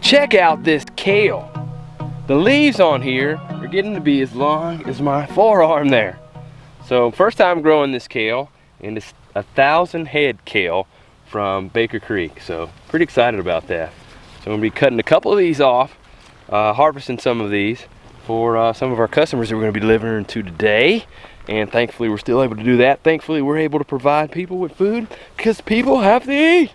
check out this kale. The leaves on here are getting to be as long as my forearm there. So first time growing this kale, and it's 1,000 head kale from Baker Creek. So pretty excited about that. So I'm gonna be cutting a couple of these off, harvesting some of these for some of our customers that we're gonna be delivering to today. And thankfully we're still able to do that. Thankfully we're able to provide people with food because people have to eat.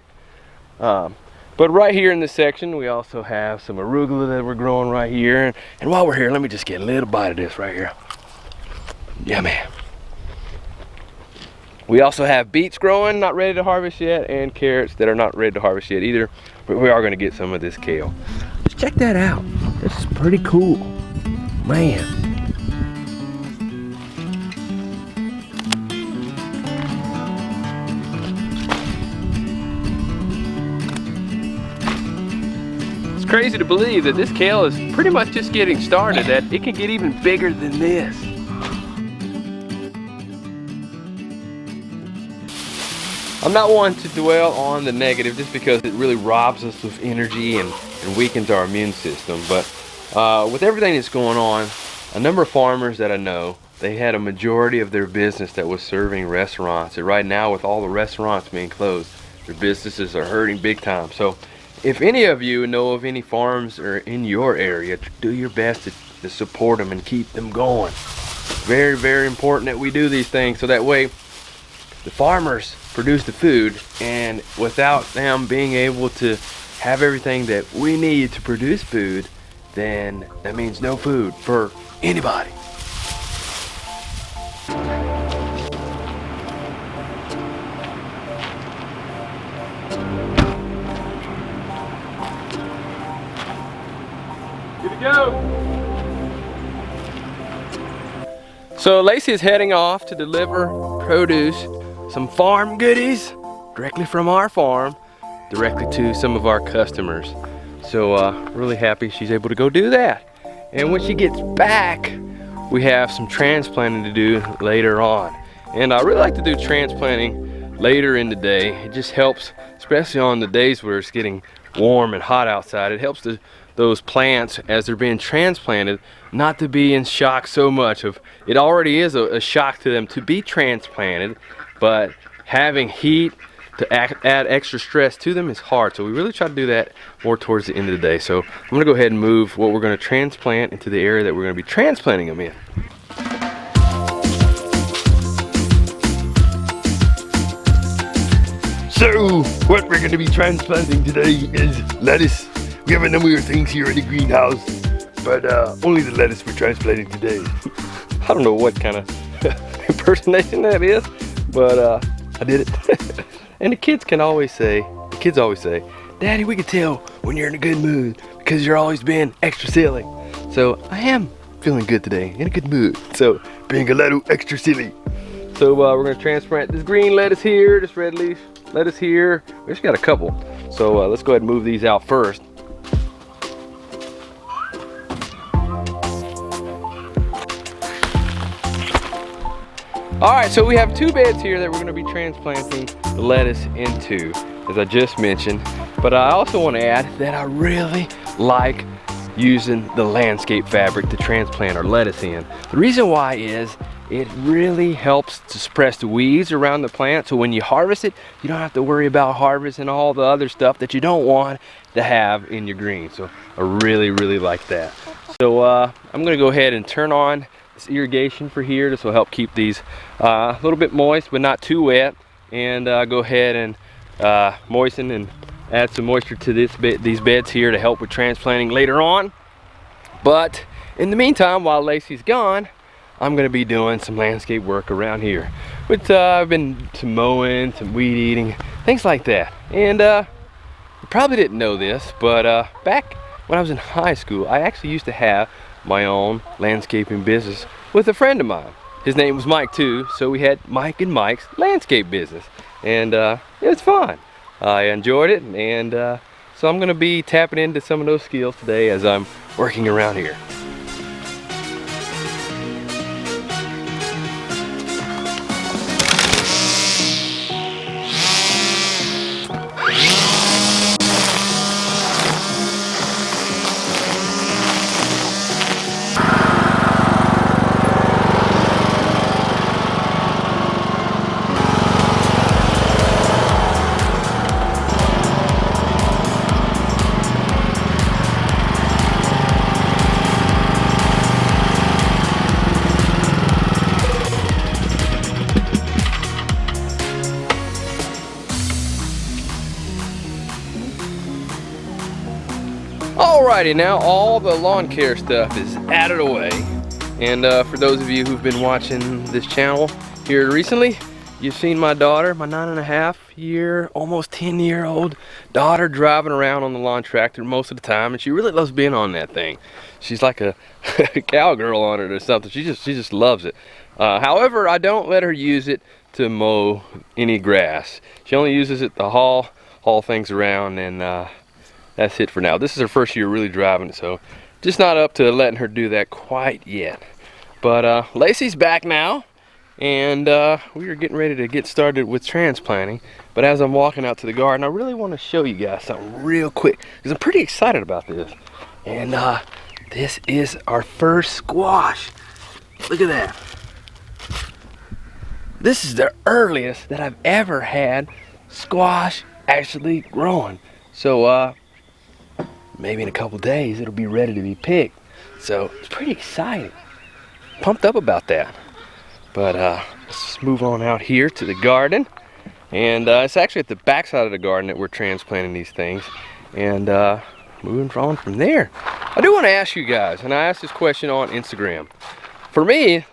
But right here in this section, we also have some arugula that we're growing right here. And while we're here, let me just get a little bite of this right here. Yeah, man. We also have beets growing, not ready to harvest yet, and carrots that are not ready to harvest yet either. But we are gonna get some of this kale. Just check that out. This is pretty cool, man. Crazy to believe that this kale is pretty much just getting started, that it can get even bigger than this. I'm not one to dwell on the negative just because it really robs us of energy and weakens our immune system. But with everything that's going on, a number of farmers that I know, they had a majority of their business that was serving restaurants. And right now with all the restaurants being closed, their businesses are hurting big time. So if any of you know of any farms or in your area, do your best to support them and keep them going. Very, very important that we do these things so that way the farmers produce the food, and without them being able to have everything that we need to produce food, then that means no food for anybody. Go. So Lacie is heading off to deliver produce, some farm goodies directly from our farm, directly to some of our customers. So really happy she's able to go do that. And when she gets back, we have some transplanting to do later on. And I really like to do transplanting later in the day. It just helps, especially on the days where it's getting warm and hot outside. It helps those plants as they're being transplanted not to be in shock so much of, it already is a shock to them to be transplanted, but having heat to add extra stress to them is hard. So we really try to do that more towards the end of the day. So I'm gonna go ahead and move what we're gonna transplant into the area that we're gonna be transplanting them in. So what we're gonna be transplanting today is lettuce. We have a number of things here in the greenhouse, but only the lettuce we're transplanting today. I don't know what kind of impersonation that is, but I did it. And the kids always say, Daddy, we can tell when you're in a good mood because you're always being extra silly. So I am feeling good today, in a good mood. So being a little extra silly. So we're gonna transplant this green lettuce here, this red leaf lettuce here. We just got a couple. So let's go ahead and move these out first. All right, so we have two beds here that we're gonna be transplanting the lettuce into, as I just mentioned. But I also wanna add that I really like using the landscape fabric to transplant our lettuce in. The reason why is it really helps to suppress the weeds around the plant. So when you harvest it, you don't have to worry about harvesting all the other stuff that you don't want to have in your green. So I really, really like that. So I'm gonna go ahead and turn on this irrigation for here. This will help keep these a little bit moist, but not too wet. And go ahead and moisten and add some moisture to these beds here to help with transplanting later on. But in the meantime, while Lacie's gone, I'm gonna be doing some landscape work around here. But I've been some mowing, some weed eating, things like that. And you probably didn't know this, but back when I was in high school, I actually used to have my own landscaping business with a friend of mine. His name was Mike too, so we had Mike and Mike's landscape business. And it was fun. I enjoyed it, and so I'm gonna be tapping into some of those skills today as I'm working around here. Alrighty, now all the lawn care stuff is out of the way. And for those of you who've been watching this channel here recently, you've seen my daughter, my 9.5-year, almost 10-year-old daughter driving around on the lawn tractor most of the time, and she really loves being on that thing. She's like a cowgirl on it or something. She just loves it. However, I don't let her use it to mow any grass. She only uses it to haul things around, and that's it for now. This is her first year really driving it, so just not up to letting her do that quite yet. But Lacey's back now, and we are getting ready to get started with transplanting. But as I'm walking out to the garden, I really want to show you guys something real quick, because I'm pretty excited about this. And this is our first squash. Look at that. This is the earliest that I've ever had squash actually growing. So maybe in a couple days it'll be ready to be picked. So it's pretty exciting. Pumped up about that. But let's move on out here to the garden. And it's actually at the back side of the garden that we're transplanting these things. And moving on from there. I do want to ask you guys, and I asked this question on Instagram. For me,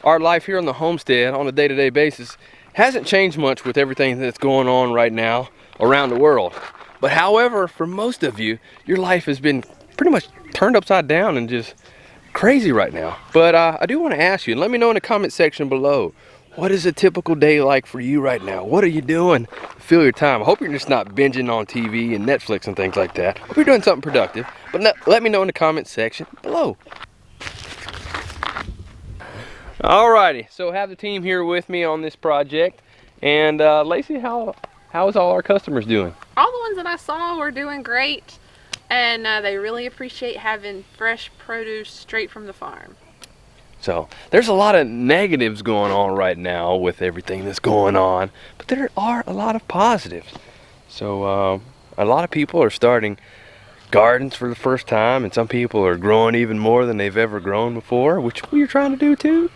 our life here on the homestead on a day-to-day basis hasn't changed much with everything that's going on right now around the world. But however, for most of you, your life has been pretty much turned upside down and just crazy right now. But I do want to ask you, and let me know in the comment section below, what is a typical day like for you right now? What are you doing to fill your time? I hope you're just not binging on TV and Netflix and things like that. Hope you're doing something productive. But let me know in the comment section below. Alrighty, so I have the team here with me on this project. And Lacie, how is all our customers doing? All the ones that I saw were doing great, and they really appreciate having fresh produce straight from the farm. So there's a lot of negatives going on right now with everything that's going on, but there are a lot of positives. So a lot of people are starting gardens for the first time, and some people are growing even more than they've ever grown before, which we're trying to do too.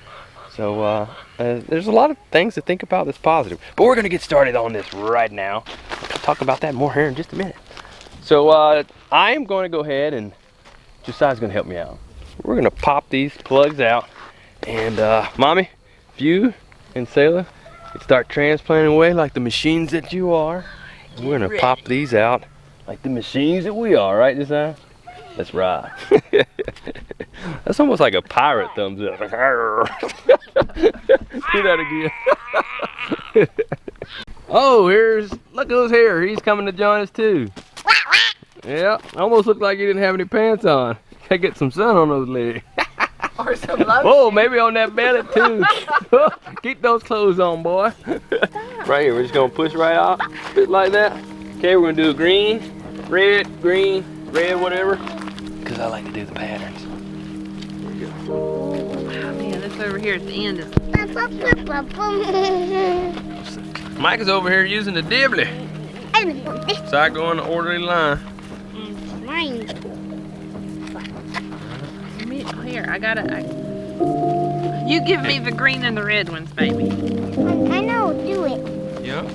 So there's a lot of things to think about that's positive. But we're going to get started on this right now. I'll talk about that more here in just a minute. So I am going to go ahead, and Josiah's going to help me out. We're going to pop these plugs out. And Mommy, if you and Selah can start transplanting away like the machines that you are, we're going to pop these out like the machines that we are. Right, Josiah? That's right. That's almost like a pirate thumbs up. Do that again. Oh, look at his hair. He's coming to join us too. Yeah, almost looked like he didn't have any pants on. Gotta get some sun on those legs. Or some lotion. Oh, maybe on that belly too. Keep those clothes on, boy. Right here, we're just gonna push right out, just like that. Okay, we're gonna do a green, red, whatever. Because I like to do the patterns. Oh man, this over here at the end is... Mike is over here using the dibbly. So I go in the orderly line. Here, you give me the green and the red ones, baby. I know, do it. Yeah.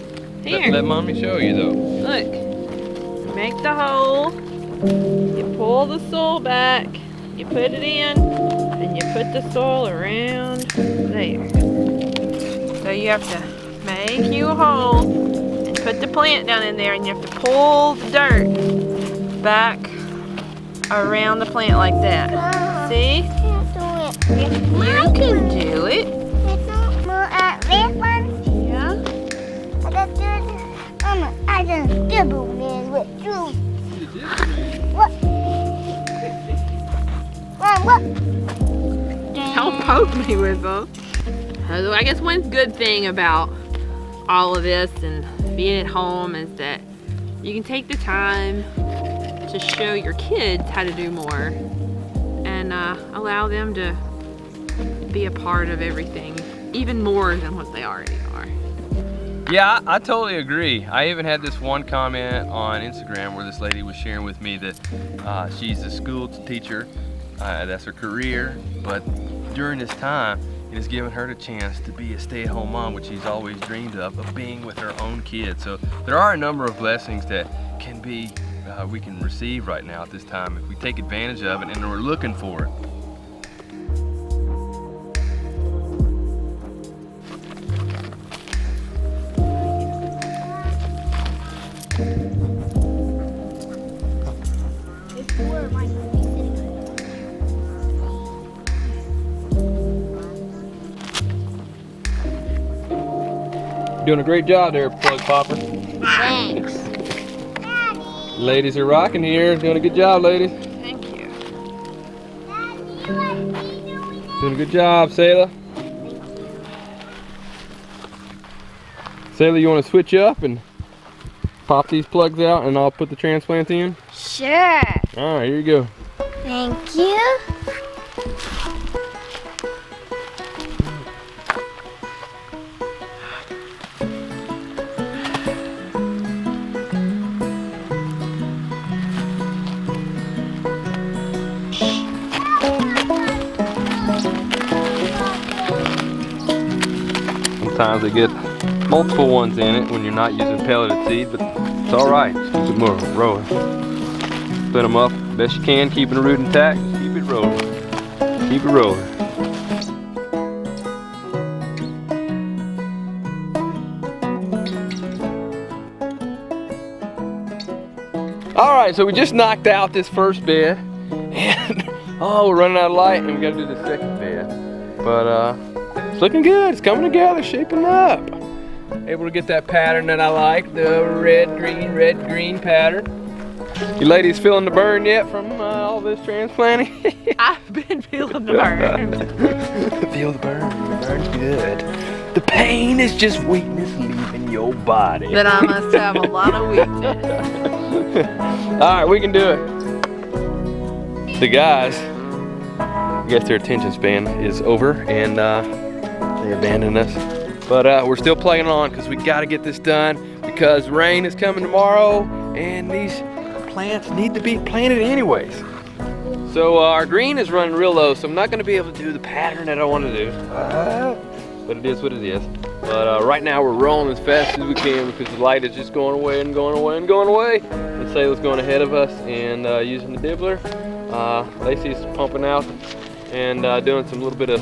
Here. Let Mommy show you though. Look, make the hole, you pull the soil back, you put it in, and you put the soil around there. So you have to make you a hole and put the plant down in there, and you have to pull the dirt back around the plant like that. See? You can do it. Red ones? Yeah. I just dibble man with you. What? What? Don't poke me with them. So I guess one good thing about all of this and being at home is that you can take the time to show your kids how to do more and allow them to be a part of everything, even more than what they already are. Yeah, I totally agree. I even had this one comment on Instagram where this lady was sharing with me that she's a school teacher, that's her career, but during this time, it has given her the chance to be a stay-at-home mom, which she's always dreamed of being with her own kids. So there are a number of blessings that can be we can receive right now at this time if we take advantage of it and we're looking for it. Doing a great job there, Plug Popper. Thanks. Ladies are rocking here. Doing a good job, ladies. Thank you. Doing a good job, Selah. Selah, you want to switch up and pop these plugs out and I'll put the transplants in? Sure. All right, here you go. Thank you. Sometimes they get multiple ones in it when you're not using pelleted seed, but it's all right. Just keep it rolling. Split them up best you can, keeping the root intact. Just keep it rolling. Keep it rolling. All right, so we just knocked out this first bed, and oh, we're running out of light, and we got to do the second bed. But it's looking good. It's coming together, shaping up. Able to get that pattern that I like, the red, green pattern. You ladies feeling the burn yet from all this transplanting? I've been feeling the burn. Feel the burn. The burn's good. The pain is just weakness leaving your body. Then I must have a lot of weakness. All right, we can do it. The guys, I guess their attention span is over and they abandoned us. But we're still plugging on because we got to get this done because rain is coming tomorrow and these plants need to be planted anyways. So our green is running real low, so I'm not going to be able to do the pattern that I want to do. But it is what it is. But right now we're rolling as fast as we can because the light is just going away and going away and going away. And Selah's going ahead of us and using the dibbler. Lacey's pumping out and doing some little bit of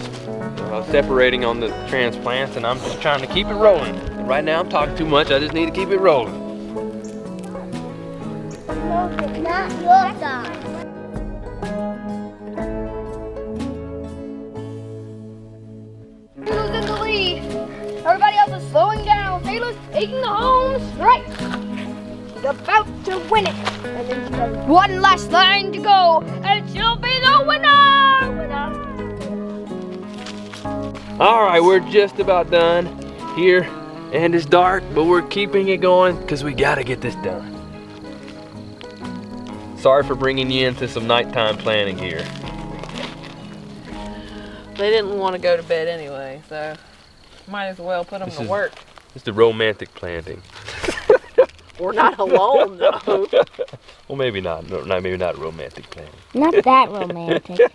separating on the transplants, and I'm just trying to keep it rolling. And right now I'm talking too much, I just need to keep it rolling. No, it's not your time. Selah's in the lead. Everybody else is slowing down. Selah's taking the home straight. She's about to win it. And then she has one last line to go, and she'll be the winner. All right, we're just about done here, and it's dark, but we're keeping it going because we gotta get this done. Sorry for bringing you into some nighttime planning here. They didn't want to go to bed anyway, so might as well put them to work. It's the romantic planting. We're not alone though. Well, maybe not. No, maybe not romantic planting. Not that romantic.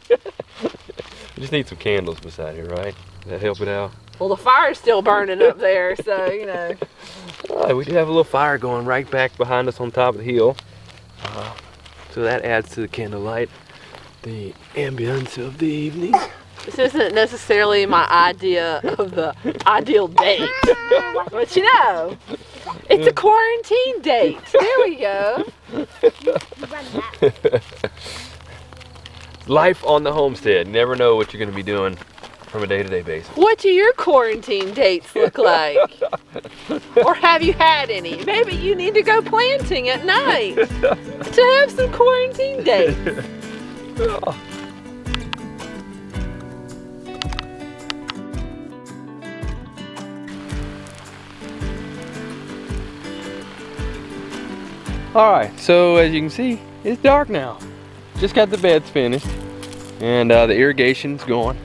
We just need some candles beside here, right? Does that help it out? Well, the fire's still burning up there, so you know. All right, we do have a little fire going right back behind us on top of the hill. So that adds to the candlelight, the ambience of the evening. This isn't necessarily my idea of the ideal date, but you know, it's a quarantine date. There we go. Life on the homestead. Never know what you're going to be doing from a day-to-day basis. What do your quarantine dates look like? Or have you had any? Maybe you need to go planting at night to have some quarantine dates. All right, so as you can see, it's dark now. Just got the beds finished and the irrigation's going.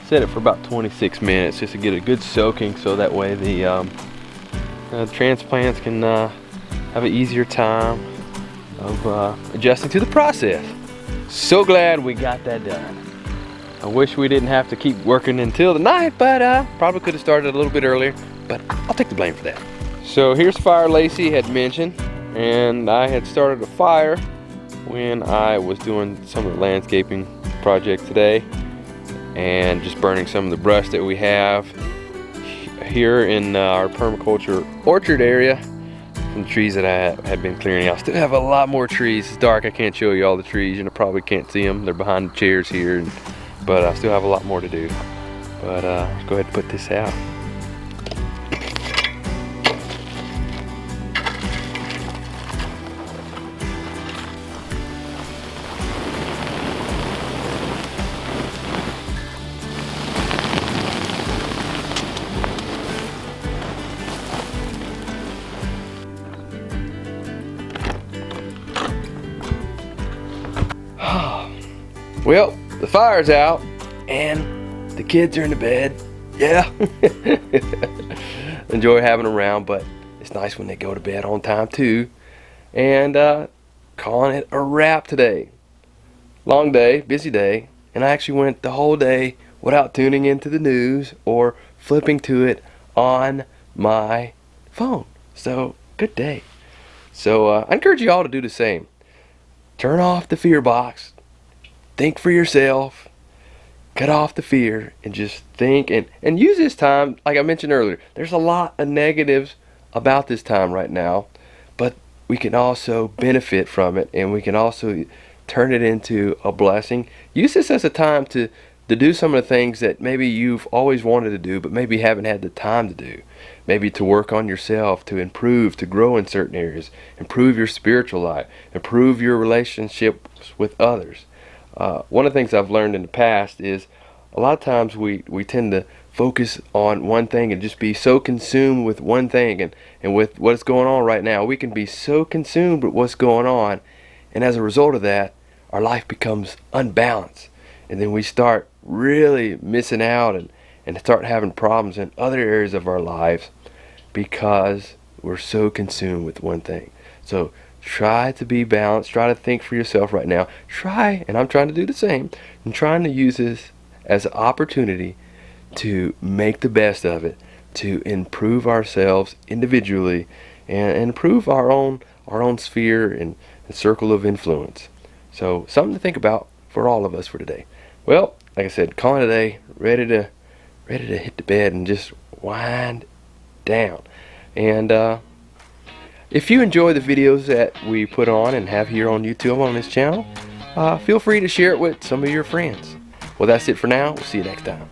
Set it for about 26 minutes just to get a good soaking so that way the transplants can have an easier time of adjusting to the process. So glad we got that done. I wish we didn't have to keep working until the night, but probably could have started a little bit earlier, but I'll take the blame for that. So here's fire Lacie had mentioned, and I had started a fire when I was doing some of the landscaping project today, and just burning some of the brush that we have here in our permaculture orchard area from the trees that I had been clearing out. Still have a lot more trees. It's dark, I can't show you all the trees, and I probably can't see them. They're behind the chairs here, but I still have a lot more to do. But let's go ahead and put this out. Well, the fire's out and the kids are in the bed. Yeah. Enjoy having them around, but it's nice when they go to bed on time too. And calling it a wrap today. Long day, busy day, and I actually went the whole day without tuning into the news or flipping to it on my phone. So, good day. So, I encourage you all to do the same. Turn off the fear box. Think for yourself, cut off the fear, and just think and use this time. Like I mentioned earlier, there's a lot of negatives about this time right now, but we can also benefit from it, and we can also turn it into a blessing. Use this as a time to do some of the things that maybe you've always wanted to do but maybe haven't had the time to do. Maybe to work on yourself, to improve, to grow in certain areas, improve your spiritual life, improve your relationships with others. One of the things I've learned in the past is a lot of times we tend to focus on one thing and just be so consumed with one thing, and with what's going on right now, we can be so consumed with what's going on, and as a result of that, our life becomes unbalanced, and then we start really missing out and start having problems in other areas of our lives because we're so consumed with one thing. So try to be balanced. Try to think for yourself right now. Try, and I'm trying to do the same, and trying to use this as an opportunity to make the best of it, to improve ourselves individually, and improve our own sphere and circle of influence. So something to think about for all of us for today. Well, like I said, calling it a day, ready to hit the bed and just wind down. And if you enjoy the videos that we put on and have here on YouTube on this channel, feel free to share it with some of your friends. Well, that's it for now. We'll see you next time.